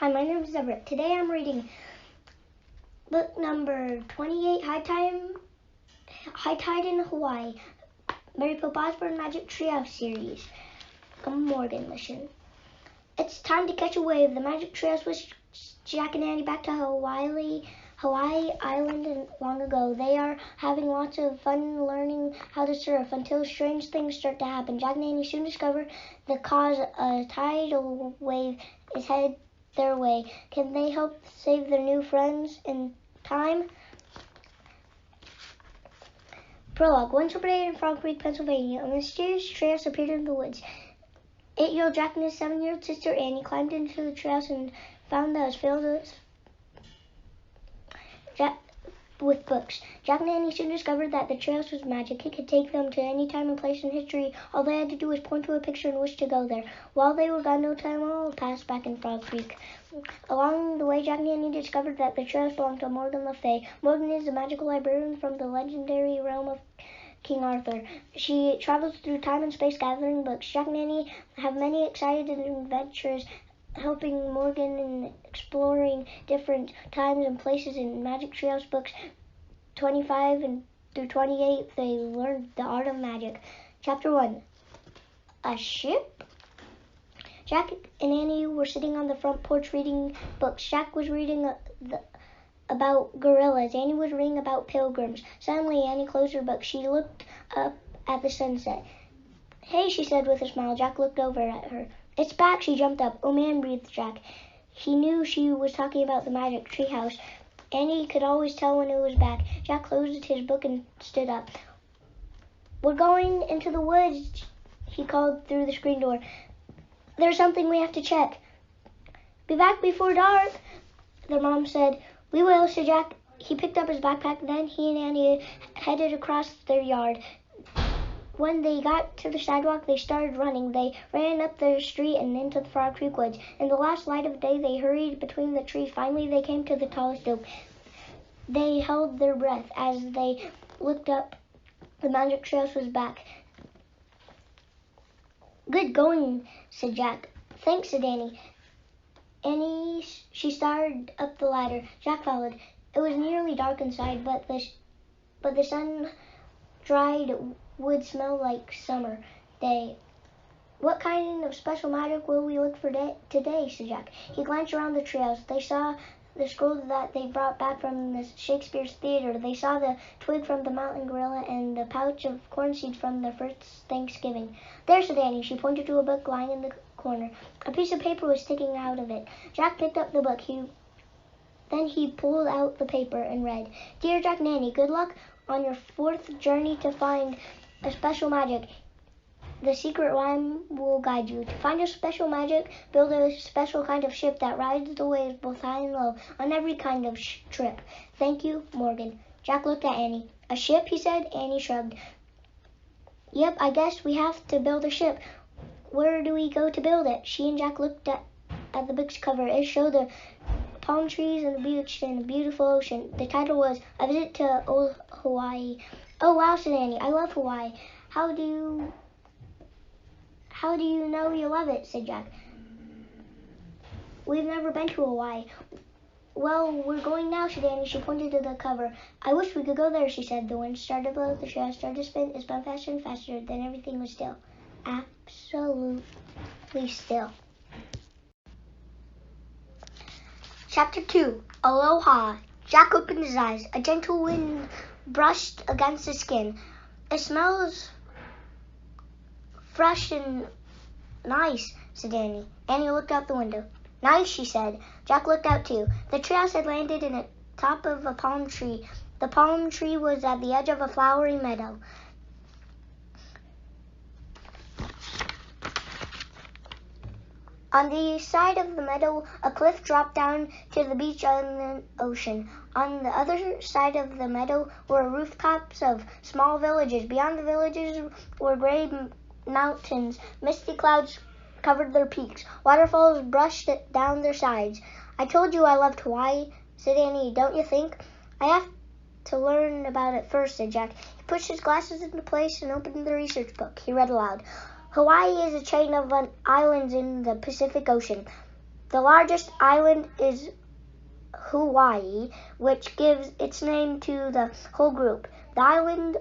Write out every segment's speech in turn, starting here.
Hi, my name is Everett. Today I'm reading book number 28, High Tide in Hawaii, Mary Pope Osborne Magic Treehouse series, a Morgan mission. It's time to catch a wave. The Magic Treehouse whisked Jack and Annie back to Hawaii Island long ago. They are having lots of fun learning how to surf until strange things start to happen. Jack and Annie soon discover the cause a tidal wave is headed their way. Can they help save their new friends in time? Prologue. One summer day in Frog Creek, Pennsylvania, a mysterious treehouse appeared in the woods. 8-year-old Jack and his 7-year-old sister Annie climbed into the treehouse and found that it was filled with books. Jack and Annie soon discovered that the treehouse was magic. It could take them to any time and place in history. All they had to do was point to a picture and wish to go there. While they were gone, no time all passed back in Frog Creek. Along the way, Jack and Annie discovered that the treehouse belonged to Morgan Le Fay. Morgan is a magical librarian from the legendary realm of King Arthur. She travels through time and space gathering books. Jack and Annie have many exciting adventures, helping Morgan in exploring different times and places in Magic Treehouse books 25 through 28. They learned the art of magic. Chapter 1. A ship? Jack and Annie were sitting on the front porch reading books. Jack was reading about gorillas. Annie was reading about pilgrims. Suddenly, Annie closed her book. She looked up at the sunset. Hey, she said with a smile. Jack looked over at her. It's back, she jumped up. Oh man, breathed Jack. He knew she was talking about the Magic Treehouse. Annie could always tell when it was back. Jack closed his book and stood up. We're going into the woods, he called through the screen door. There's something we have to check. Be back before dark, their mom said. We will, said Jack. He picked up his backpack. Then he and Annie headed across their yard. When they got to the sidewalk, they started running. They ran up the street and into the Frog Creek woods. In the last light of day, they hurried between the trees. Finally, they came to the tallest oak. They held their breath as they looked up. The Magic Treehouse was back. Good going, said Jack. Thanks, said Annie. She started up the ladder. Jack followed. It was nearly dark inside, but the sun-dried would smell like summer day. What kind of special magic will we look for today, said Jack. He glanced around the treehouse. They saw the scroll that they brought back from the Shakespeare's theater. They saw the twig from the mountain gorilla and the pouch of corn seeds from their first Thanksgiving. There, said Annie. She pointed to a book lying in the corner. A piece of paper was sticking out of it. Jack picked up the book. Then he pulled out the paper and read, Dear Jack and Annie, good luck on your 4th journey to find a special magic. The secret rhyme will guide you. To find your special magic, build a special kind of ship that rides the waves both high and low on every kind of trip. Thank you, Morgan. Jack looked at Annie. A ship, he said. Annie shrugged. Yep, I guess we have to build a ship. Where do we go to build it? She and Jack looked at the book's cover. It showed the palm trees and the beach and a beautiful ocean. The title was A Visit to Old Hawaii. Oh, wow, said Annie. I love Hawaii. How do you know you love it, said Jack. We've never been to Hawaii. Well, we're going now, said Annie. She pointed to the cover. I wish we could go there, she said. The wind started to blow. The treehouse started to spin. It spun faster and faster. Then everything was still. Absolutely still. Chapter 2. Aloha. Jack opened his eyes. A gentle wind brushed against his skin. It smells fresh and nice, said Annie. Annie looked out the window. Nice, she said. Jack looked out too. The treehouse had landed in the top of a palm tree. The palm tree was at the edge of a flowery meadow. On the side of the meadow, a cliff dropped down to the beach and the ocean. On the other side of the meadow were rooftops of small villages. Beyond the villages were gray mountains. Misty clouds covered their peaks. Waterfalls brushed down their sides. I told you I loved Hawaii, said Annie. Don't you think? I have to learn about it first, said Jack. He pushed his glasses into place and opened the research book. He read aloud. Hawaii is a chain of islands in the Pacific Ocean. The largest island is Hawaii, which gives its name to the whole group. The island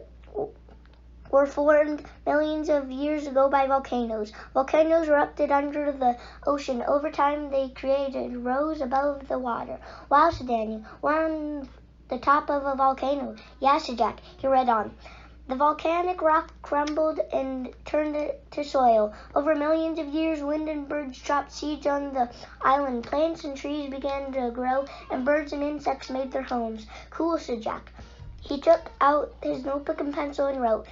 were formed millions of years ago by volcanoes. Volcanoes erupted under the ocean. Over time, they created rose above the water. Wow, said Danny, we're on the top of a volcano. Yeah, said Jack. He read on. The volcanic rock crumbled and turned to soil. Over millions of years, wind and birds dropped seeds on the island. Plants and trees began to grow, and birds and insects made their homes. Cool, said Jack. He took out his notebook and pencil and wrote,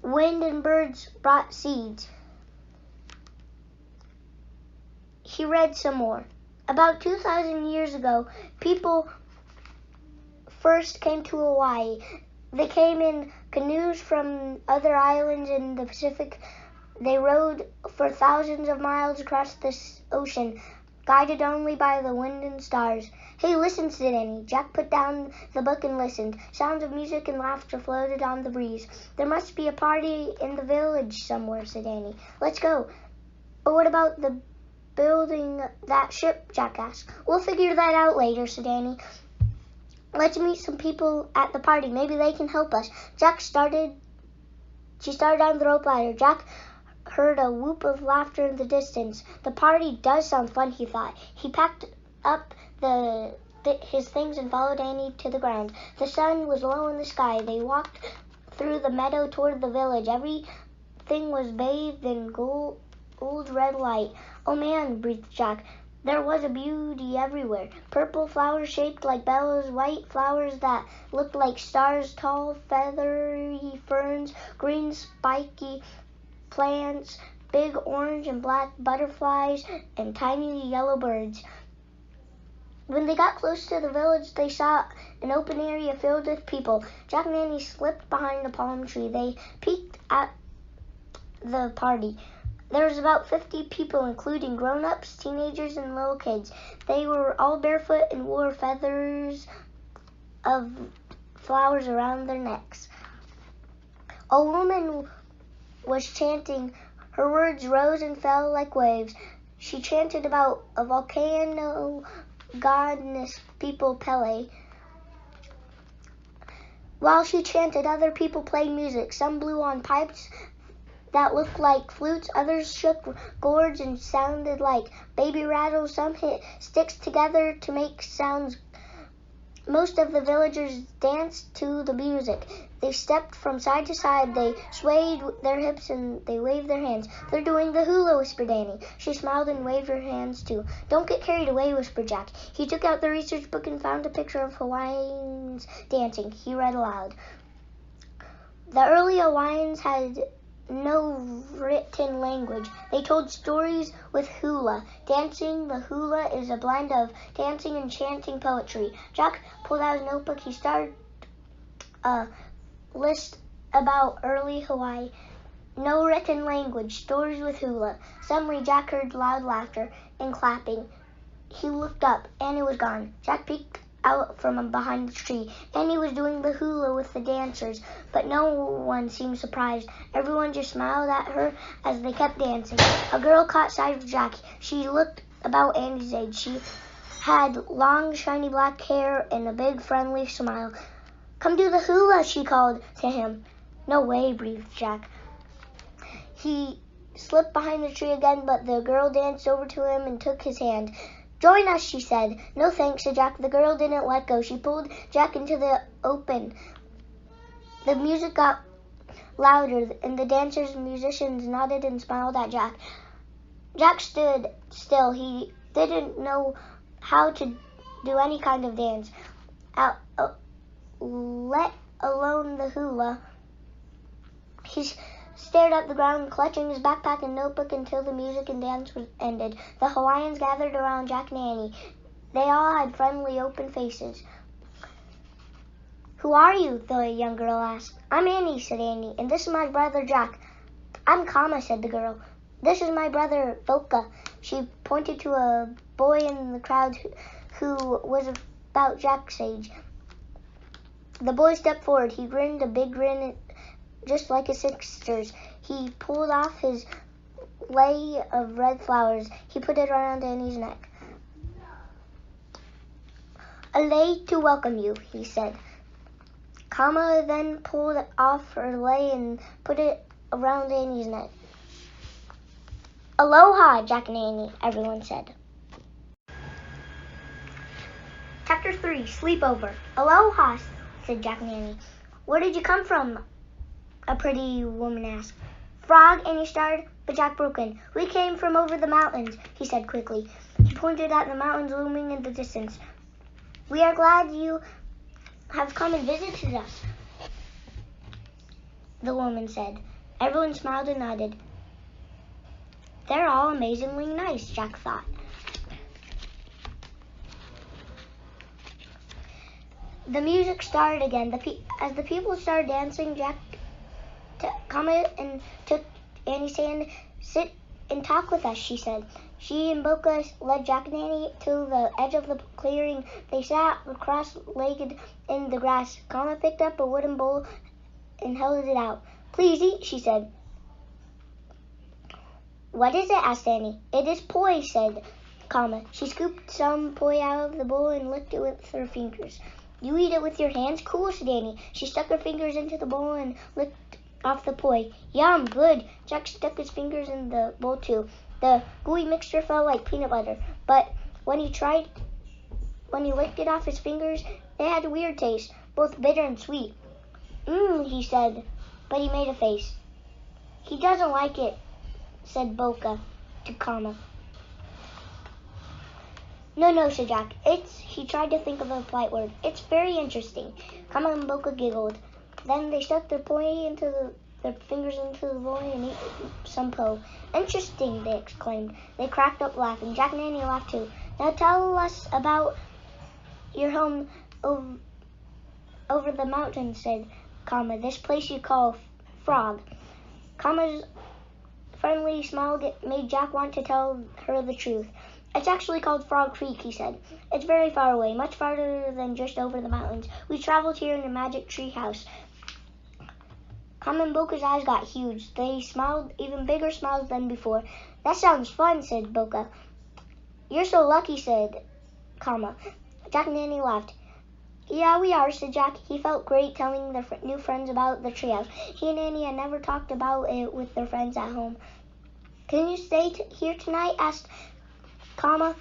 wind and birds brought seeds. He read some more. About 2,000 years ago, people first came to Hawaii. They came in canoes from other islands in the Pacific. They rowed for thousands of miles across the ocean, guided only by the wind and stars. Hey, listen, said Annie. Jack put down the book and listened. Sounds of music and laughter floated on the breeze. There must be a party in the village somewhere, said Annie. Let's go. But what about the building that ship? Jack asked. We'll figure that out later, said Annie. Let's meet some people at the party. Maybe they can help us. She started down the rope ladder. Jack heard a whoop of laughter in the distance. The party does sound fun, he thought. He packed up his things and followed Annie to the ground. The sun was low in the sky. They walked through the meadow toward the village. Everything was bathed in gold red light. Oh man, breathed Jack. There was a beauty everywhere. Purple flowers shaped like bells, white flowers that looked like stars, tall feathery ferns, green spiky plants, big orange and black butterflies, and tiny yellow birds. When they got close to the village, they saw an open area filled with people. Jack and Annie slipped behind a palm tree. They peeked at the party. There was about 50 people, including grown-ups, teenagers, and little kids. They were all barefoot and wore feathers of flowers around their necks. A woman was chanting. Her words rose and fell like waves. She chanted about a volcano goddess people Pele. While she chanted, other people played music. Some blew on pipes that looked like flutes, others shook gourds and sounded like baby rattles. Some hit sticks together to make sounds. Most of the villagers danced to the music. They stepped from side to side, they swayed their hips, and they waved their hands. They're doing the hula, whispered Annie. She smiled and waved her hands too. Don't get carried away, whispered Jack. He took out the research book and found a picture of Hawaiians dancing. He read aloud. The early Hawaiians had no written language. They told stories with hula. Dancing the hula is a blend of dancing and chanting poetry. Jack pulled out his notebook. He started a list about early Hawaii. No written language. Stories with hula. Suddenly, Jack heard loud laughter and clapping. He looked up. Annie was gone. Jack peeked out from behind the tree. Annie was doing the hula with the dancers, but no one seemed surprised. Everyone just smiled at her as they kept dancing. A girl caught sight of Jack. She looked about Annie's age. She had long, shiny black hair and a big, friendly smile. Come do the hula, she called to him. No way, breathed Jack. He slipped behind the tree again, but the girl danced over to him and took his hand. Join us, she said. No thanks, said Jack. The girl didn't let go. She pulled Jack into the open. The music got louder, and the dancers and musicians nodded and smiled at Jack. Jack stood still. He didn't know how to do any kind of dance, let alone the hula. He stared at the ground, clutching his backpack and notebook until the music and dance was ended. The Hawaiians gathered around Jack and Annie. They all had friendly, open faces. Who are you? The young girl asked. I'm Annie, said Annie, and this is my brother Jack. I'm Kama, said the girl. This is my brother Voka. She pointed to a boy in the crowd who was about Jack's age. The boy stepped forward. He grinned a big grin just like his sisters. He pulled off his lei of red flowers. He put it around Annie's neck. A lei to welcome you, he said. Kama then pulled off her lei and put it around Annie's neck. Aloha, Jack and Annie, everyone said. Chapter 3, Sleepover. Aloha, said Jack and Annie. Where did you come from? A pretty woman asked. Frog, Annie started, but Jack broke in. We came from over the mountains, he said quickly. He pointed at the mountains looming in the distance. We are glad you have come and visited us, the woman said. Everyone smiled and nodded. They're all amazingly nice, Jack thought. The music started again. As the people started dancing, Jack commented and took Annie's hand. Sit and talk with us, she said. She and Boca led Jack and Annie to the edge of the clearing. They sat cross-legged in the grass. Kama picked up a wooden bowl and held it out. Please eat, she said. What is it? Asked Annie. It is poi, said Kama. She scooped some poi out of the bowl and licked it with her fingers. You eat it with your hands? Cool, said Annie. She stuck her fingers into the bowl and licked off the poi. Yum, good. Jack stuck his fingers in the bowl too. The gooey mixture felt like peanut butter, but when he licked it off his fingers, it had a weird taste, both bitter and sweet. He said, but he made a face. He doesn't like it, said Boca to Kama. No, said Jack. He tried to think of a polite word. It's very interesting. Kama and Boca giggled. Then they stuck their fingers into the bowl and ate some po. Interesting, they exclaimed. They cracked up laughing. Jack and Annie laughed too. Now tell us about your home over the mountain, said Kama. This place you call Frog. Kama's friendly smile made Jack want to tell her the truth. It's actually called Frog Creek, he said. It's very far away, much farther than just over the mountains. We traveled here in a magic tree house. Kama and Boca's eyes got huge. They smiled even bigger smiles than before. That sounds fun, said Boca. You're so lucky, said Kama. Jack and Annie laughed. Yeah, we are, said Jack. He felt great telling their new friends about the treehouse. He and Annie had never talked about it with their friends at home. Can you stay here tonight? Asked Kama.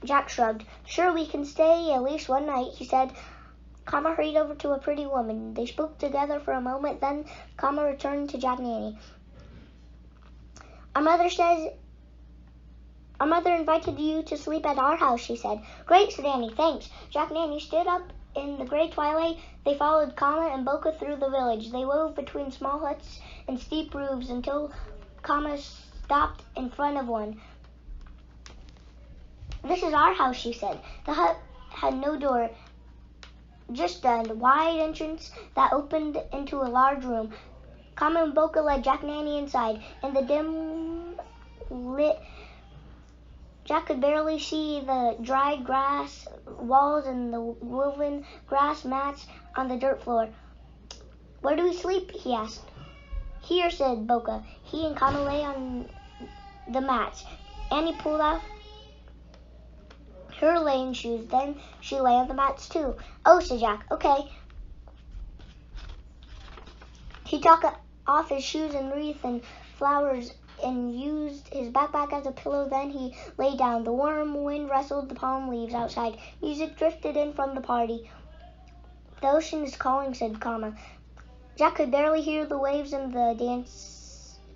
Jack shrugged. Sure, we can stay at least one night, he said. Kama hurried over to a pretty woman. They spoke together for a moment, then Kama returned to Jack and Annie. Our mother invited you to sleep at our house, she said. Great, said Annie. Thanks. Jack and Annie stood up in the gray twilight. They followed Kama and Boca through the village. They wove between small huts and steep roofs until Kama stopped in front of one. This is our house, she said. The hut had no door, just a wide entrance that opened into a large room. Kama and Boca led Jack and Annie inside. In the dim lit, Jack could barely see the dried grass walls and the woven grass mats on the dirt floor. Where do we sleep? He asked. Here, said Boca. He and Kama lay on the mats. Annie pulled off her laying shoes, then she lay on the mats too. Oh, said Jack. Okay. He took off his shoes and wreath and flowers and used his backpack as a pillow. Then he lay down. The warm wind rustled the palm leaves outside. Music drifted in from the party. The ocean is calling, said Kama. Jack could barely hear the waves in the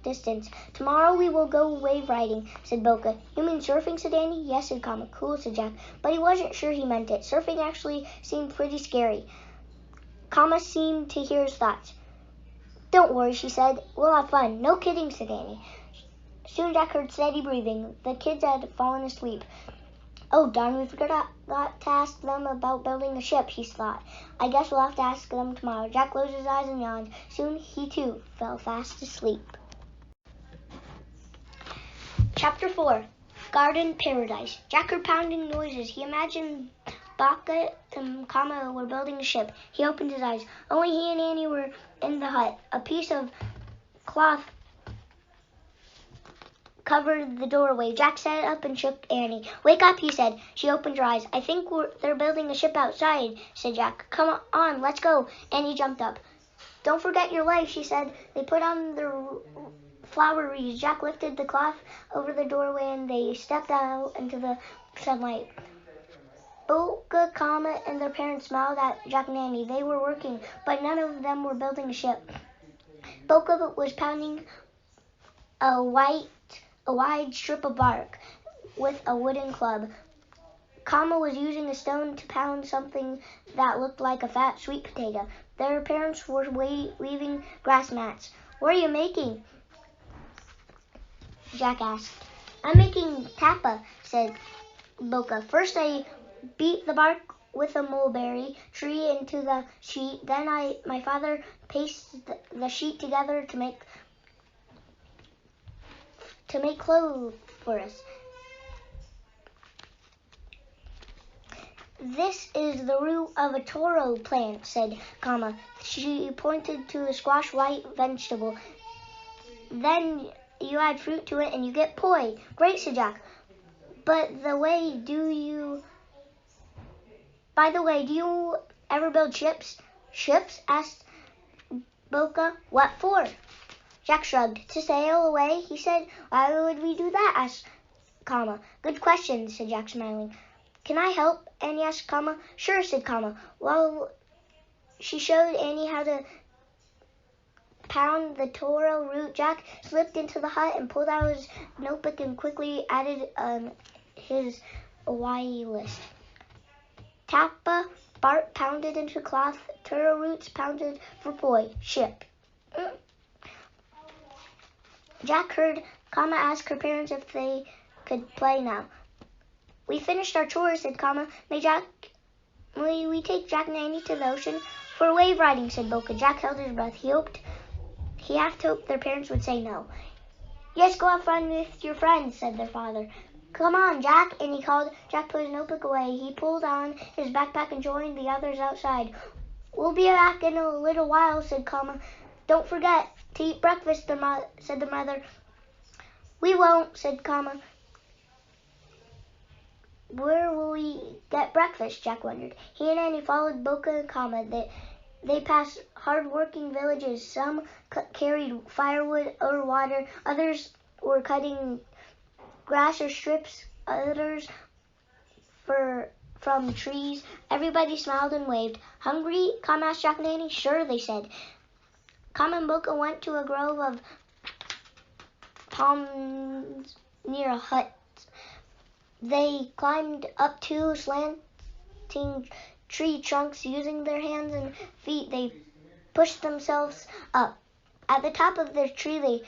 distance. Tomorrow we will go wave riding, said Boca. You mean surfing, said Annie. Yes, said Kama. Cool, said Jack. But he wasn't sure he meant it. Surfing actually seemed pretty scary. Kama seemed to hear his thoughts. Don't worry, she said. We'll have fun. No kidding, said Annie. Soon Jack heard steady breathing. The kids had fallen asleep. Oh, darn, we forgot to ask them about building the ship, he thought. I guess we'll have to ask them tomorrow. Jack closed his eyes and yawned. Soon he, too, fell fast asleep. Chapter 4, Garden Paradise. Jack heard pounding noises. He imagined Boca and Kama were building a ship. He opened his eyes. Only he and Annie were in the hut. A piece of cloth covered the doorway. Jack sat up and shook Annie. "Wake up," he said. She opened her eyes. "I think they're building a ship outside," said Jack. "Come on, let's go." Annie jumped up. "Don't forget your life," she said. They put on their flower wreaths. Jack lifted the cloth over the doorway and they stepped out into the sunlight. Boca, Kama, and their parents smiled at Jack and Annie. They were working, but none of them were building a ship. Boca was pounding a wide strip of bark with a wooden club. Kama was using a stone to pound something that looked like a fat sweet potato. Their parents were weaving grass mats. "What are you making?" Jack asked. "I'm making tapa," said Boca. "First I beat the bark with a mulberry tree into the sheet. Then my father pasted the sheet together to make clothes for us. This is the root of a taro plant," said Kama. She pointed to a squash white vegetable. "Then you add fruit to it and you get poi." "Great," said Jack. By the way, do you ever build ships?" "Ships?" asked Boca. "What for?" Jack shrugged. "To sail away," he said. "Why would we do that?" asked Kama. "Good question," said Jack, smiling. "Can I help?" Annie asked Kama. "Sure," said Kama. While she showed Annie how to pound the taro root, Jack slipped into the hut and pulled out his notebook and quickly added his Hawaii list. Tapa, bark pounded into cloth, taro roots pounded for poi, ship. Jack heard Kama ask her parents if they could play now. "We finished our chores," said Kama. May we take Jack and Annie to the ocean?" "For wave riding," said Boca. Jack held his breath. He half hoped their parents would say no. "Yes, go have fun with your friends," said their father. "Come on, Jack," Annie called. Jack put his notebook away. He pulled on his backpack and joined the others outside. "We'll be back in a little while," said Kama. "Don't forget to eat breakfast," said the mother. "We won't," said Kama. "Where will we get breakfast?" Jack wondered. He and Annie followed Boca and Kama. They passed hard-working villages. Some carried firewood or water. Others were cutting grass or strips. Others from trees. Everybody smiled and waved. "Hungry?" Kama asked Jack and Annie. "Sure," they said. Kama and Boca went to a grove of palms near a hut. They climbed up two slanting tree trunks. Using their hands and feet, they pushed themselves up. At the top of the tree, they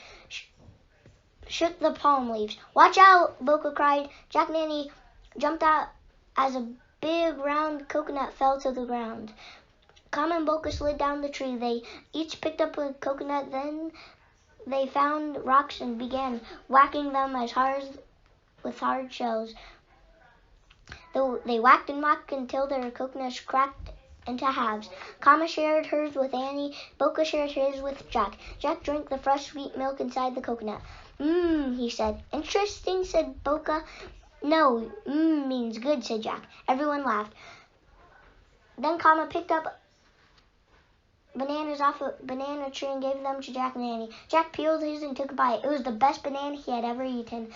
shook the palm leaves. "Watch out!" Boca cried. Jack and Annie jumped out as a big round coconut fell to the ground. Kama and Boca slid down the tree. They each picked up a coconut. Then they found rocks and began whacking them with hard shells. They whacked and whacked until their coconuts cracked into halves. Kama shared hers with Annie. Boca shared his with Jack. Jack drank the fresh sweet milk inside the coconut. He said. "Interesting," said Boca. "No, means good," said Jack. Everyone laughed. Then Kama picked up bananas off a banana tree and gave them to Jack and Annie. Jack peeled his and took a bite. It was the best banana he had ever eaten.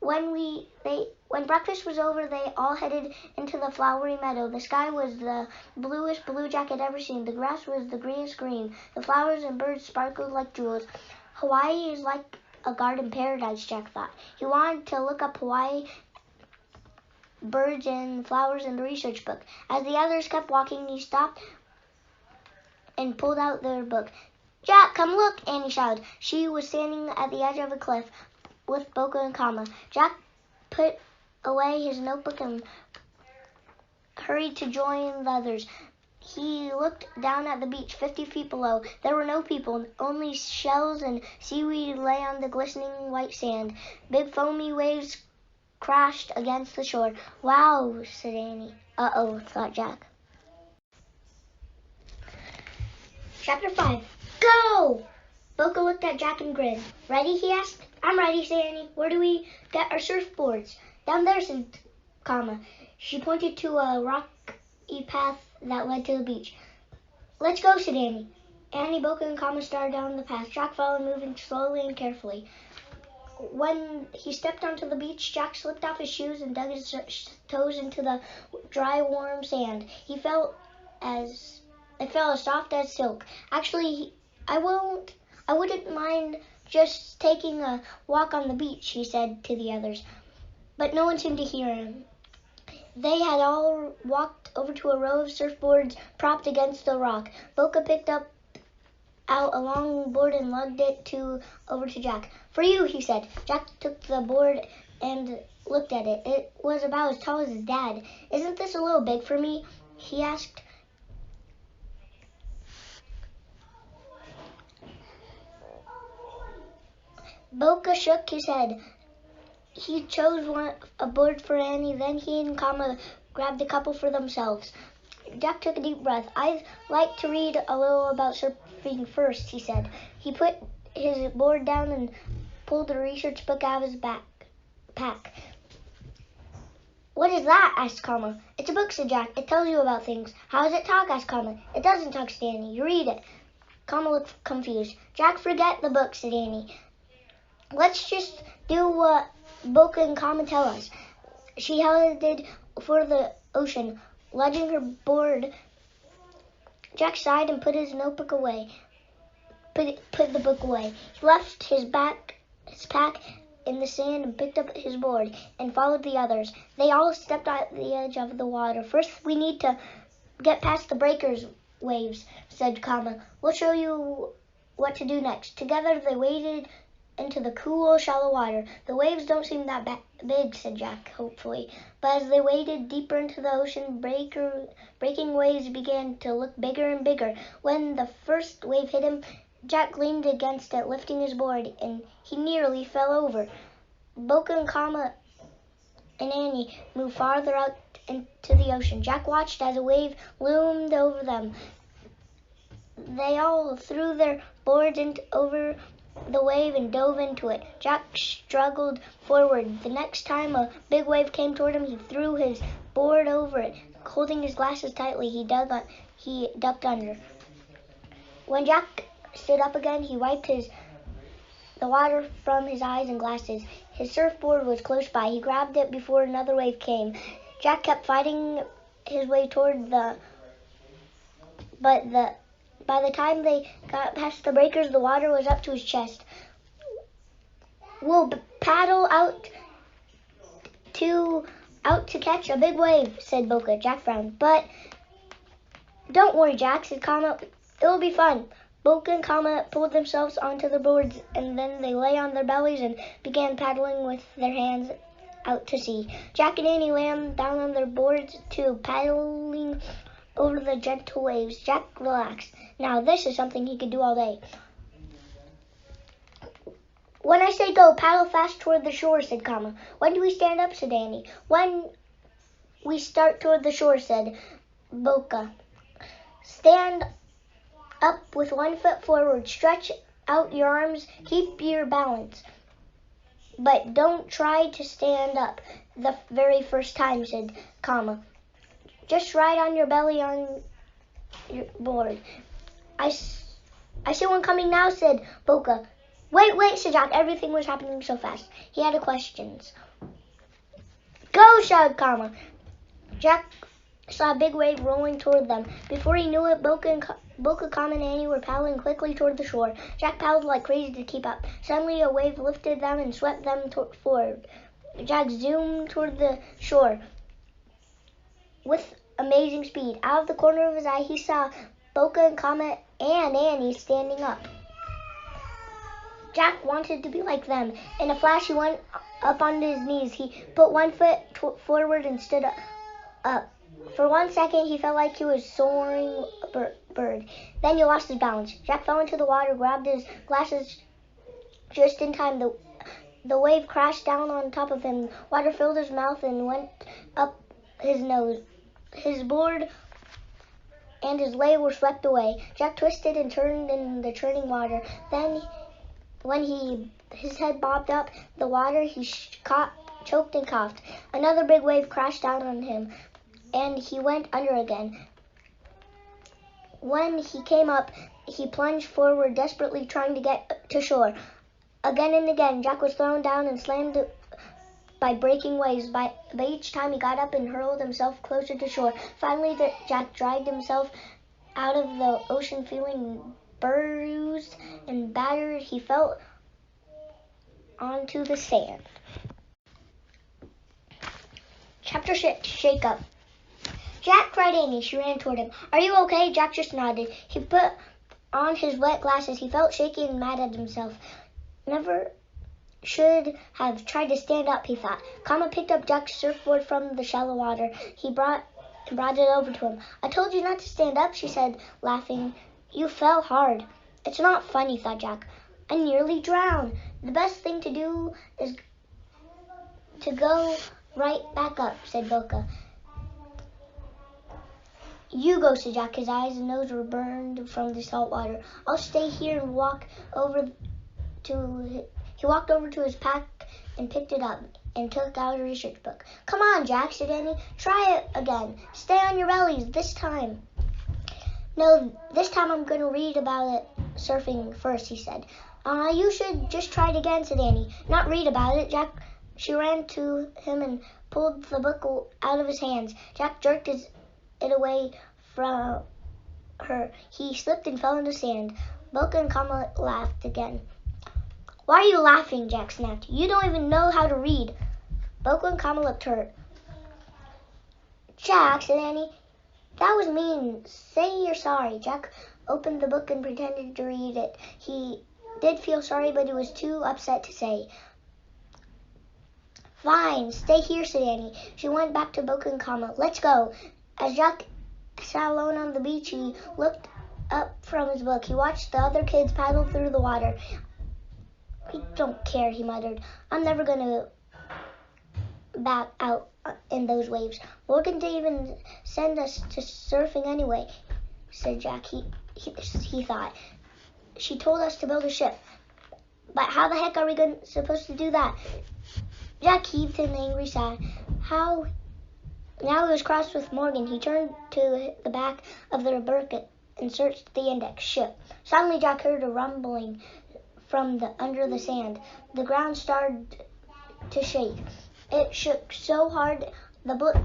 When breakfast was over, they all headed into the flowery meadow. The sky was the bluest blue Jack had ever seen. The grass was the greenest green. The flowers and birds sparkled like jewels. Hawaii is like a garden paradise, Jack thought. He wanted to look up Hawaii birds and flowers in the research book. As the others kept walking, he stopped and pulled out their book. "Jack, come look," Annie shouted. She was standing at the edge of a cliff with Boca and Kama. Jack put away his notebook and hurried to join the others. He looked down at the beach 50 feet below. There were no people. Only shells and seaweed lay on the glistening white sand. Big foamy waves crashed against the shore. "Wow," said Annie. "Uh-oh," thought Jack. Chapter 5. Go! Boca looked at Jack and grinned. Ready? He asked. I'm ready, said Annie. Where do we get our surfboards? Down there, said Kama. She pointed to a rocky path that led to the beach. Let's go, said Annie. Annie, Boca, and Kama started down the path. Jack followed, moving slowly and carefully. When he stepped onto the beach, Jack slipped off his shoes and dug his toes into the dry, warm sand. It felt as soft as silk. Actually, I wouldn't mind just taking a walk on the beach, he said to the others. But no one seemed to hear him. They had all walked over to a row of surfboards propped against the rock. Boca picked out a long board and lugged it over to Jack. For you, he said. Jack took the board and looked at it. It was about as tall as his dad. Isn't this a little big for me? He asked. Boca shook his head. He chose a board for Annie, then he and Kama grabbed a couple for themselves. Jack took a deep breath. I'd like to read a little about surfing first, he said. He put his board down and pulled a research book out of his backpack. What is that? Asked Kama. It's a book, said Jack. It tells you about things. How does it talk? Asked Kama. It doesn't talk, said Annie. You read it. Kama looked confused. Jack, forget the book, said Annie. Let's just do what Boca and Kama tell us. She headed for the ocean, lugging her board. Jack sighed and put his notebook away. Put the book away. He left his pack in the sand and picked up his board and followed the others. They all stepped at the edge of the water. First, we need to get past the breakers waves, said Kama. We'll show you what to do next. Together, they waded into the cool, shallow water. The waves don't seem that big, said Jack, hopefully. But as they waded deeper into the ocean, breaking waves began to look bigger and bigger. When the first wave hit him, Jack leaned against it, lifting his board, and he nearly fell over. Boca and Kama and Annie moved farther out into the ocean. Jack watched as a wave loomed over them. They all threw their boards over the wave and dove into it. Jack struggled forward. The next time a big wave came toward him, he threw his board over it. Holding his glasses tightly, he ducked under. When Jack stood up again, he wiped the water from his eyes and glasses. His surfboard was close by. He grabbed it before another wave came. Jack kept fighting his way toward by the time they got past the breakers, the water was up to his chest. We'll paddle out to catch a big wave, said Boca. Jack frowned. But don't worry, Jack, said Kama. It'll be fun. Boca and Kama pulled themselves onto the boards, and then they lay on their bellies and began paddling with their hands out to sea. Jack and Annie lay down on their boards too, paddling over the gentle waves. Jack relaxed. Now this is something he could do all day. When I say go, paddle fast toward the shore, said Kama. When do we stand up, said Annie. When we start toward the shore, said Boca. Stand up with one foot forward. Stretch out your arms. Keep your balance. But don't try to stand up the very first time, said Kama. Just ride on your belly on your board. I see one coming now, said Boca. Wait, said Jack. Everything was happening so fast. He had questions. Go, shouted Kama. Jack saw a big wave rolling toward them. Before he knew it, Boca, Kama, and Annie were paddling quickly toward the shore. Jack paddled like crazy to keep up. Suddenly, a wave lifted them and swept them forward. Jack zoomed toward the shore with amazing speed. Out of the corner of his eye, he saw Boca and Kama and Annie standing up. Jack wanted to be like them. In a flash, he went up on his knees. He put one foot forward and stood up. For 1 second, he felt like he was soaring a bird. Then he lost his balance. Jack fell into the water, grabbed his glasses just in time. The wave crashed down on top of him. Water filled his mouth and went up his nose. His board and his lay were swept away. Jack twisted and turned in the churning water. Then, when his head bobbed up the water, he choked and coughed. Another big wave crashed down on him, and he went under again. When he came up, he plunged forward, desperately trying to get to shore. Again and again, Jack was thrown down and slammed by breaking waves, but each time he got up and hurled himself closer to shore. Finally, Jack dragged himself out of the ocean feeling bruised and battered. He fell onto the sand. Chapter 6, Shake Up. Jack, cried Annie. She ran toward him. Are you okay? Jack just nodded. He put on his wet glasses. He felt shaky and mad at himself. Never should have tried to stand up, he thought. Kama picked up Jack's surfboard from the shallow water. He brought it over to him. I told you not to stand up, she said, laughing. You fell hard. It's not funny, thought Jack. I nearly drowned. The best thing to do is to go right back up, said Boca. You go, said Jack. His eyes and nose were burned from the salt water. I'll stay here and walk over to... He walked over to his pack and picked it up and took out a research book. Come on, Jack, said Annie. Try it again. Stay on your bellies this time. No, this time I'm going to read about it surfing first, he said. You should just try it again, said Annie. Not read about it, Jack. She ran to him and pulled the book out of his hands. Jack jerked it away from her. He slipped and fell in the sand. Boca and Kama laughed again. Why are you laughing? Jack snapped. You don't even know how to read. Boca and Kama looked hurt. Jack, said Annie, that was mean. Say you're sorry. Jack opened the book and pretended to read it. He did feel sorry, but he was too upset to say. Fine, stay here, said Annie. She went back to Boca and Kama. Let's go. As Jack sat alone on the beach, he looked up from his book. He watched the other kids paddle through the water. I don't care, he muttered. I'm never going to back out in those waves. Morgan didn't even send us to surfing anyway, said Jack. He thought. She told us to build a ship. But how the heck are we supposed to do that? Jack heaved an angry sigh. Now he was cross with Morgan. He turned to the back of the Roberta and searched the index ship. Suddenly Jack heard a rumbling from under the sand. The ground started to shake. It shook so hard the book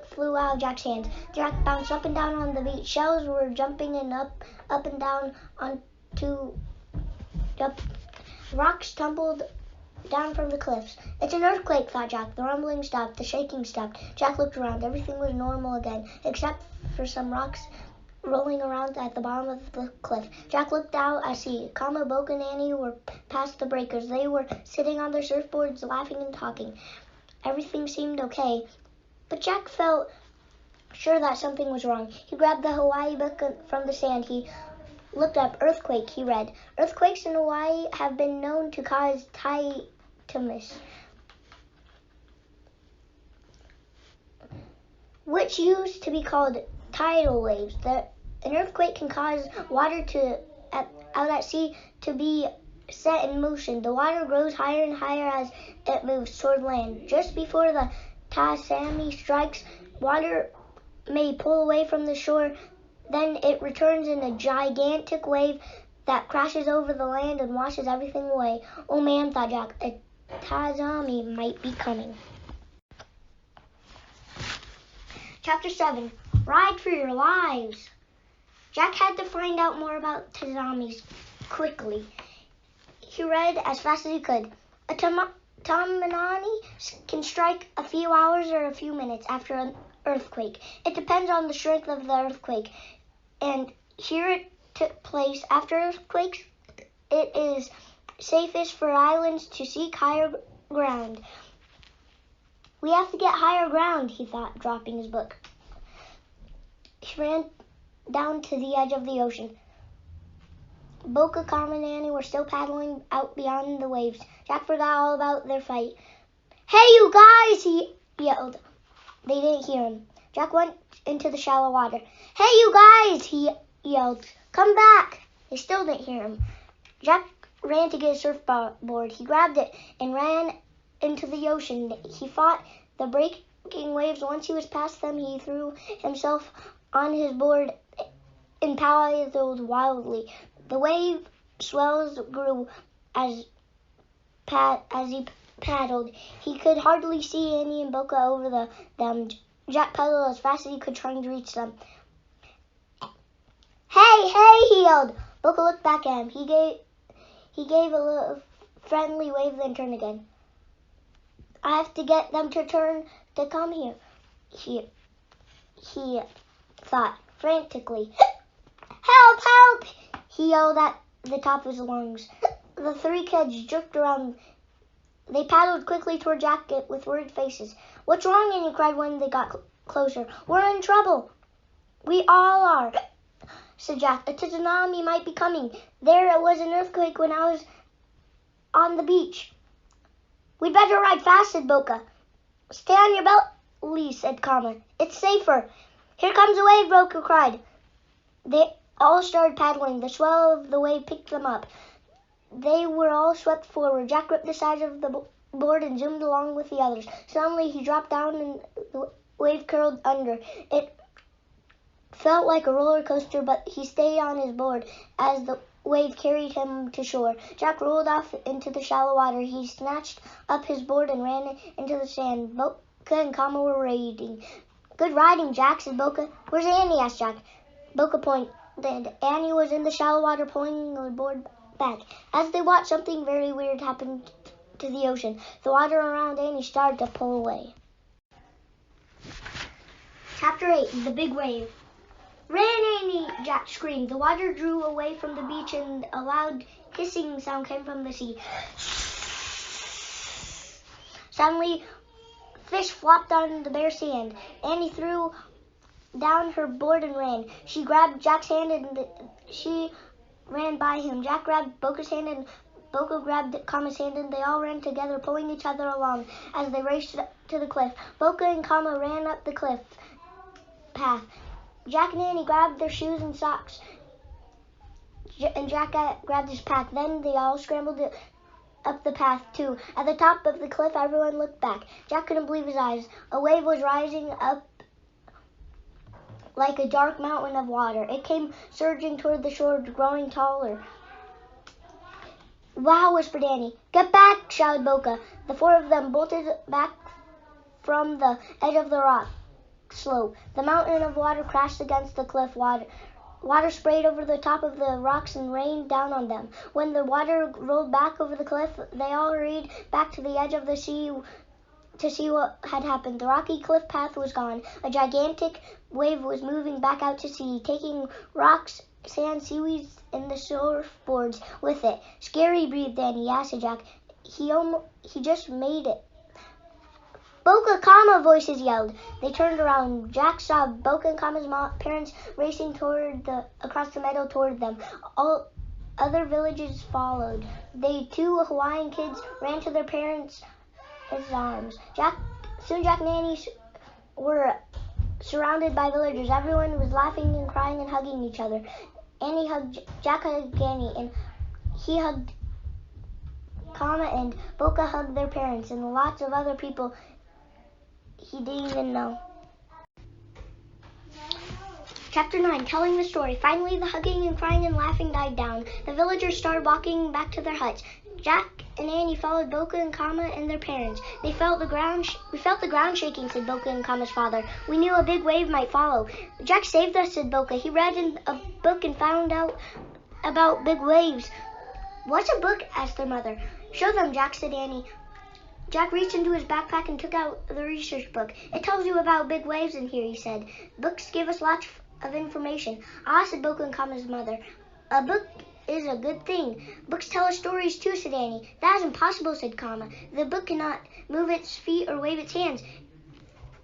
flew out of Jack's hands. Jack bounced up and down on the beach. Shells were jumping and up and down onto rocks tumbled down from the cliffs. It's an earthquake, thought Jack. The rumbling stopped. The shaking stopped. Jack looked around. Everything was normal again, except for some rocks rolling around at the bottom of the cliff. Jack looked out at sea. Kama, Boca, and Annie were past the breakers. They were sitting on their surfboards, laughing and talking. Everything seemed okay, but Jack felt sure that something was wrong. He grabbed the Hawaii book from the sand. He looked up. Earthquake, he read. Earthquakes in Hawaii have been known to cause tsunamis, which used to be called tidal waves. An earthquake can cause water out at sea to be set in motion. The water grows higher and higher as it moves toward land. Just before the tsunami strikes, water may pull away from the shore. Then it returns in a gigantic wave that crashes over the land and washes everything away. Oh man, thought Jack, a tsunami might be coming. Chapter 7, Ride for Your Lives. Jack had to find out more about tsunamis quickly. He read as fast as he could. A tsunami can strike a few hours or a few minutes after an earthquake. It depends on the strength of the earthquake. And here it took place after earthquakes. It is safest for islands to seek higher ground. We have to get higher ground, he thought, dropping his book. He ran down to the edge of the ocean. Boca, Kama, and Annie were still paddling out beyond the waves. Jack forgot all about their fight. Hey, you guys, he yelled. They didn't hear him. Jack went into the shallow water. "Hey, you guys!" he yelled. "Come back!" They still didn't hear him. Jack ran to get a surfboard. He grabbed it and ran into the ocean. He fought the breaking waves. Once he was past them, he threw himself on his board and paddled wildly. The wave swells grew as he paddled. He could hardly see Annie and Boca over them. Jack paddled as fast as he could, trying to reach them. "Hey, hey!" he yelled. Boca looked back at him. He gave a little friendly wave, then turned again. "I have to get them to come here," he thought frantically. "Help! Help!" he yelled at the top of his lungs. The three kids jerked around. They paddled quickly toward Jack with worried faces. "What's wrong?" Annie cried when they got closer. "We're in trouble." "We all are," said Jack. "A tsunami might be coming. There was an earthquake when I was on the beach." "We'd better ride fast," said Boca. "Stay on your belly," said Kama. "It's safer." "Here comes a wave," Boca cried. They all started paddling. The swell of the wave picked them up. They were all swept forward. Jack gripped the sides of the board and zoomed along with the others. Suddenly he dropped down and the wave curled under. It felt like a roller coaster, but he stayed on his board as the wave carried him to shore. Jack rolled off into the shallow water. He snatched up his board and ran into the sand. Boca and Kama were wading. "Good riding, Jack," said Boca. "Where's Annie?" asked Jack. Boca pointed. Annie was in the shallow water pulling the board back. As they watched, something very weird happened to the ocean. The water around Annie started to pull away. Chapter 8. The Big Wave. "Ran, Annie!" Jack screamed. The water drew away from the beach and a loud hissing sound came from the sea. Suddenly, fish flopped on the bare sand. Annie threw down her board and ran. She grabbed Jack's hand and she ran by him. Jack grabbed Boca's hand and Boca grabbed Kama's hand, and they all ran together, pulling each other along as they raced to the cliff. Boca and Kama ran up the cliff path. Jack and Annie grabbed their shoes and socks, and Jack grabbed his pack. Then they all scrambled up the path, too. At the top of the cliff, everyone looked back. Jack couldn't believe his eyes. A wave was rising up like a dark mountain of water. It came surging toward the shore, growing taller. "Wow," whispered Annie. "Get back," shouted Boca. The four of them bolted back from the edge of the rock slope. The mountain of water crashed against the cliff. Water sprayed over the top of the rocks and rained down on them. When the water rolled back over the cliff, they all hurried back to the edge of the sea to see what had happened. The rocky cliff path was gone. A gigantic wave was moving back out to sea, taking rocks, sand, seaweeds, and the surfboards with it. "Scary," breathed Annie. "Yeah," said Jack. He just made it." "Boca, Kama!" voices yelled. They turned around. Jack saw Boca and Kama's parents racing across the meadow toward them. All other villages followed. The two Hawaiian kids ran to their parents' arms. Soon Jack and Annie were surrounded by villagers. Everyone was laughing and crying and hugging each other. Jack hugged Annie, and he hugged Kama, and Boca hugged their parents, and lots of other people he didn't even know. Chapter 9. Telling the story. Finally, the hugging and crying and laughing died down. The villagers started walking back to their huts. Jack and Annie followed Boca and Kama and their parents. We felt the ground shaking," said Boca and Kama's father. "We knew a big wave might follow." "Jack saved us," said Boca. "He read in a book and found out about big waves." "What's a book?" asked their mother. "Show them," Jack, said Annie. Jack reached into his backpack and took out the research book. "It tells you about big waves in here," he said. "Books give us lots of information." "Ah," said Boca and Kama's mother. "A book is a good thing." "Books tell us stories too," said Annie. "That is impossible," said Kama. "The book cannot move its feet or wave its hands.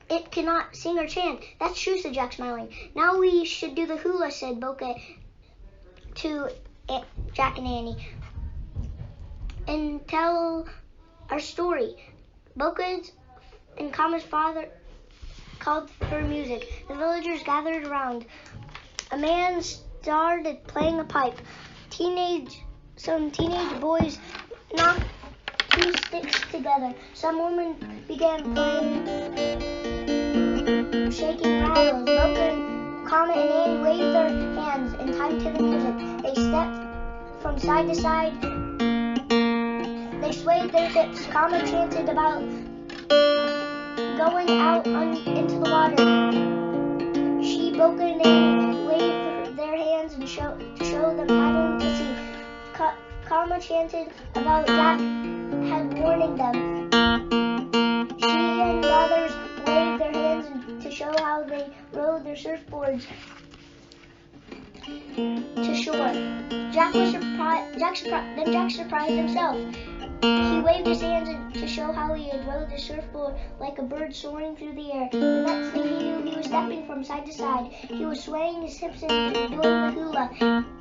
It cannot sing or chant." "That's true," said Jack, smiling. "Now we should do the hula," said Boca to Jack and Annie, "and tell our story." Boca's and Kama's called for music. The villagers gathered around. A man started playing a pipe. Some teenage boys knocked 2 sticks together. Some women began playing shaking rattles. Boca, Comet, and Annie waved their hands in time to the music. They stepped from side to side. They swayed their hips. Comet chanted about going out into the water. She, Boca, and Annie waved their hands and to show them paddling to sea. Karma chanted about Jack had warning them. She and the others waved their hands to show how they rode their surfboards to shore. Jack surprised himself. He waved his hands to show how he had rode the surfboard like a bird soaring through the air. The next thing he knew, he was stepping from side to side. He was swaying his hips and doing the hula.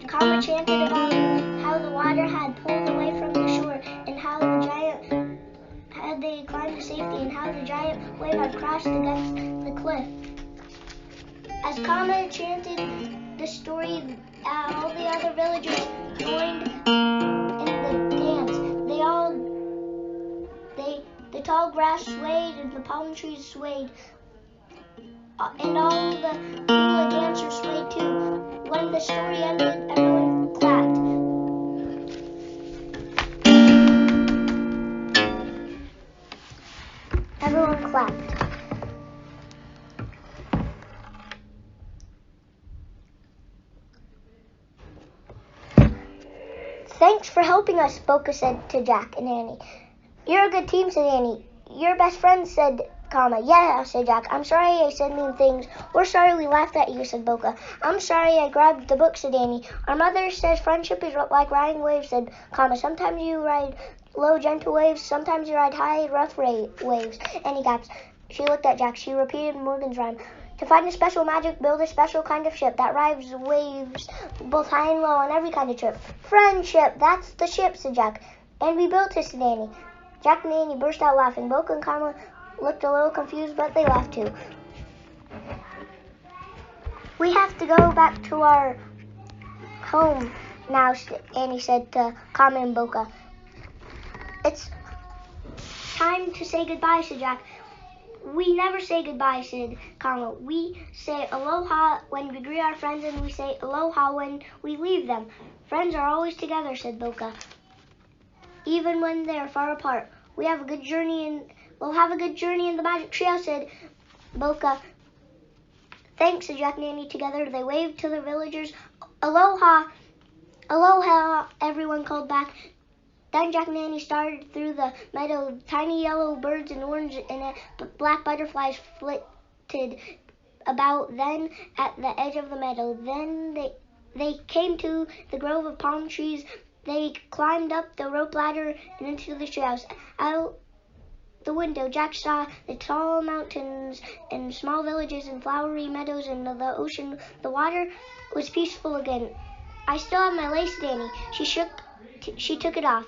Kama chanted about how the water had pulled away from the shore and how they climbed to safety and how the giant wave had crashed against the cliff. As Kama chanted the story, all the other villagers joined in the dance. The tall grass swayed and the palm trees swayed, and all the hula dancers swayed too. When the story ended, everyone clapped. Everyone clapped. Thanks for helping us, Boca said to Jack and Annie. You're a good team, said Annie. You're best friends, said Kama. Yeah, said Jack. I'm sorry I said mean things. We're sorry we laughed at you, said Boca. I'm sorry I grabbed the book, said Annie. Our mother says friendship is like riding waves, said Kama. Sometimes you ride low, gentle waves. Sometimes you ride high, rough waves. Annie gasped. She looked at Jack. She repeated Morgan's rhyme. To find a special magic, build a special kind of ship that rides waves both high and low on every kind of trip. Friendship, that's the ship, said Jack. And we built it, said Annie. Jack and Annie burst out laughing. Boca and Kama looked a little confused, but they laughed too. We have to go back to our home now, Annie said to Kama and Boca. It's time to say goodbye, said Jack. We never say goodbye, said Kama. We say aloha when we greet our friends, and we say aloha when we leave them. Friends are always together, said Boca, even when they are far apart. We'll have a good journey in the magic trail, said Boca. Thanks, said Jack and Annie together. They waved to the villagers. Aloha, aloha, everyone called back. Then Jack and Annie started through the meadow. Tiny yellow birds and orange and black butterflies flitted about. Then at the edge of the meadow, they came to the grove of palm trees. They climbed up the rope ladder and into the treehouse. Out the window, Jack saw the tall mountains and small villages and flowery meadows and the ocean. The water was peaceful again. I still have my lace, Danny. She took it off.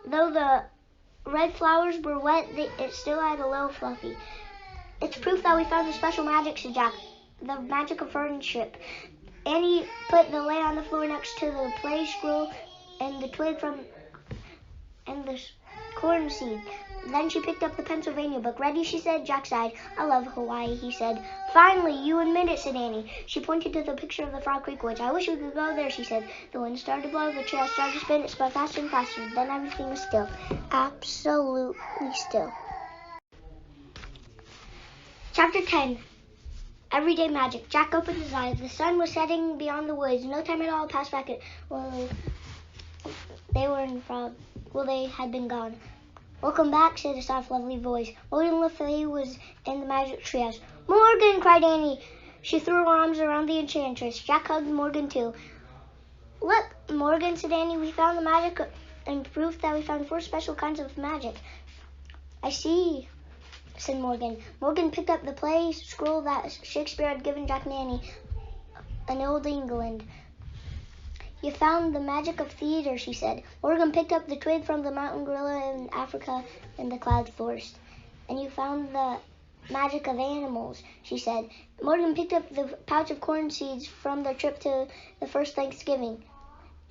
Though the red flowers were wet, it still had a little fluffy. It's proof that we found the special magic, said Jack. The magic of friendship. Annie put the lei on the floor next to the play scroll and the twig and the corn seed. Then she picked up the Pennsylvania book. Ready, she said. Jack sighed. I love Hawaii, he said. Finally, you admit it, said Annie. She pointed to the picture of the Frog Creek Woods. I wish we could go there, she said. The wind started to blow, the trail started to spin, it spun faster and faster. Then everything was still. Absolutely still. Chapter 10. Everyday magic. Jack opened his eyes. The sun was setting beyond the woods. No time at all passed back. They had been gone. Welcome back, said a soft, lovely voice. Morgan Le Fay was in the magic treehouse. Morgan, cried Annie. She threw her arms around the enchantress. Jack hugged Morgan too. Look, Morgan, said Annie, we found the magic and proof that we found 4 special kinds of magic. I see, said Morgan. Morgan picked up the play scroll that Shakespeare had given Jack and Annie in Old England. You found the magic of theater, she said. Morgan picked up the twig from the mountain gorilla in Africa in the cloud forest. And you found the magic of animals, she said. Morgan picked up the pouch of corn seeds from their trip to the first Thanksgiving.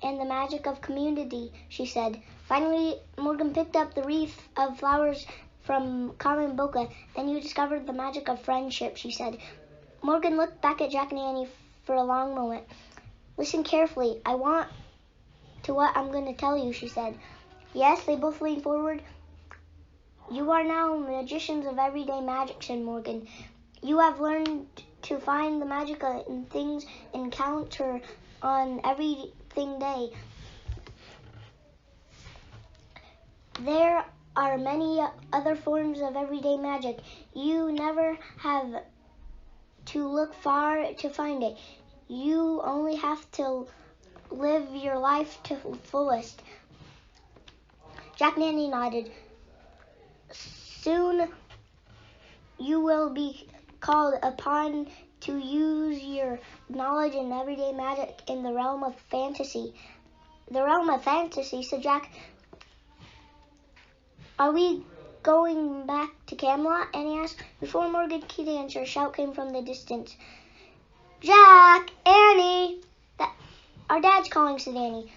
And the magic of community, she said. Finally, Morgan picked up the wreath of flowers from Carmen Boca, and you discovered the magic of friendship, she said. Morgan looked back at Jack and Annie for a long moment. Listen carefully. I want to what I'm going to tell you, she said. Yes, they both leaned forward. You are now magicians of everyday magic, said Morgan. You have learned to find the magic in things encounter on everything day. There are many other forms of everyday magic. You never have to look far to find it. You only have to live your life to the fullest. Jack and Annie nodded. Soon you will be called upon to use your knowledge in everyday magic in the realm of fantasy. The realm of fantasy, said Jack. Are we going back to Camelot? Annie asked. Before Morgan could answer, a shout came from the distance. Jack! Annie! Our dad's calling, said Annie.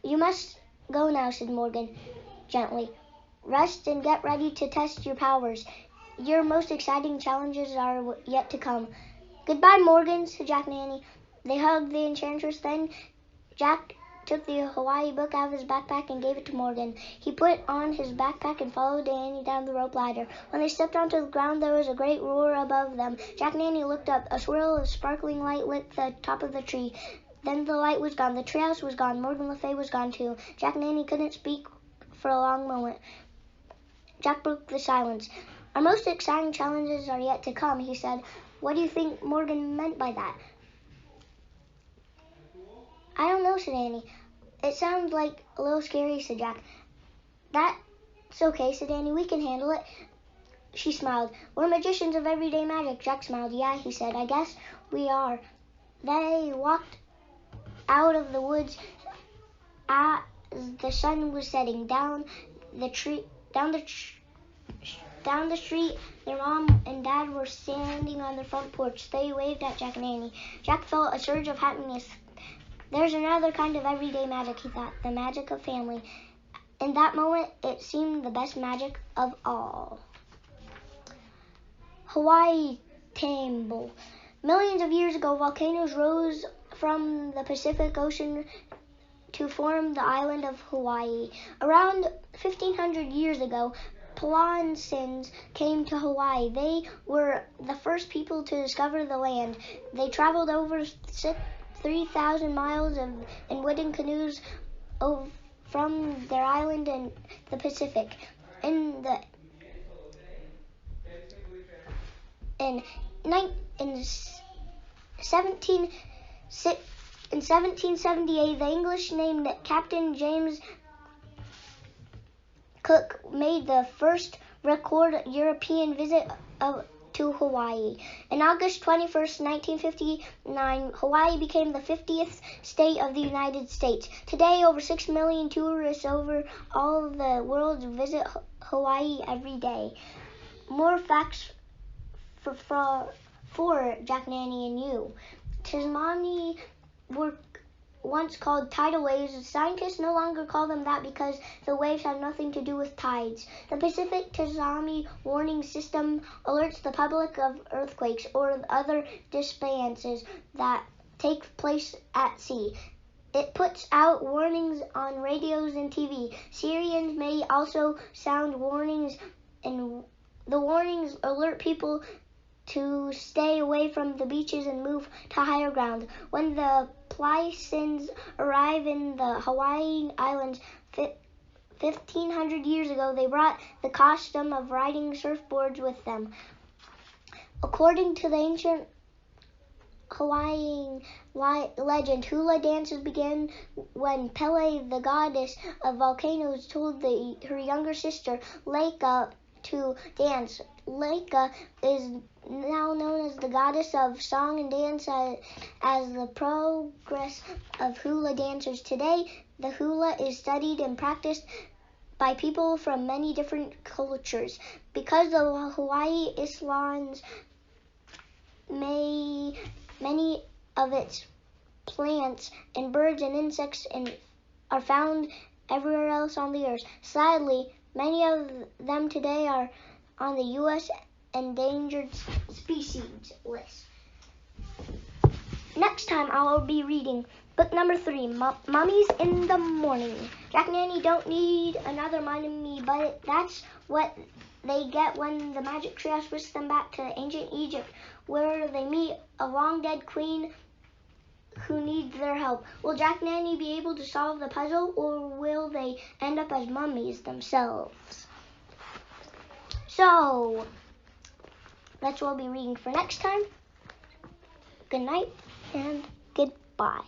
You must go now, said Morgan gently. Rest and get ready to test your powers. Your most exciting challenges are yet to come. Goodbye, Morgan, said Jack and Annie. They hugged the enchantress. Then Jack took the Hawaii book out of his backpack and gave it to Morgan. He put on his backpack and followed Annie down the rope ladder. When they stepped onto the ground, there was a great roar above them. Jack and Annie looked up. A swirl of sparkling light lit the top of the tree. Then the light was gone. The treehouse was gone. Morgan Le Fay was gone too. Jack and Annie couldn't speak for a long moment. Jack broke the silence. Our most exciting challenges are yet to come, he said. What do you think Morgan meant by that? I don't know, said Annie. It sounds like a little scary, said Jack. That's okay, said Annie. We can handle it. She smiled. We're magicians of everyday magic. Jack smiled. Yeah, he said. I guess we are. They walked out of the woods as the sun was setting. Down the street, their mom and dad were standing on the front porch. They waved at Jack and Annie. Jack felt a surge of happiness. There's another kind of everyday magic, he thought, the magic of family. In that moment, it seemed the best magic of all. Hawaii Tamble. Millions of years ago, volcanoes rose from the Pacific Ocean to form the island of Hawaii. Around 1,500 years ago, Palonsins came to Hawaii. They were the first people to discover the land. They traveled over 3,000 miles in wooden canoes from their island in the Pacific. In 1778, the English named Captain James Cook made the first recorded European visit to Hawaii. On August 21st, 1959, Hawaii became the 50th state of the United States. Today, over 6 million tourists over all the world visit Hawaii every day. More facts for Jack, Nanny, and you. Tsunami were once called tidal waves. Scientists no longer call them that because the waves have nothing to do with tides. The Pacific Tsunami Warning System alerts the public of earthquakes or other disturbances that take place at sea. It puts out warnings on radios and TV. Sirens may also sound warnings, and the warnings alert people to stay away from the beaches and move to higher ground. When the Palonsins arrived in the Hawaiian Islands 1,500 years ago, they brought the custom of riding surfboards with them. According to the ancient Hawaiian legend, hula dances began when Pele, the goddess of volcanoes, told her younger sister, Leka, to dance. Leka is now known as the goddess of song and dance as the progress of hula dancers. Today, the hula is studied and practiced by people from many different cultures. Because the Hawaii Islands, many of its plants and birds and insects are found everywhere else on the earth. Sadly, many of them today are on the U.S. endangered species list. Next time I will be reading book number 3, Mummies in the Morning. Jack and Annie don't need another mummy, but that's what they get when the magic treehouse whisks them back to ancient Egypt, where they meet a long-dead queen who needs their help. Will Jack and Annie be able to solve the puzzle, or will they end up as mummies themselves? So, that's what we'll be reading for next time. Good night and goodbye.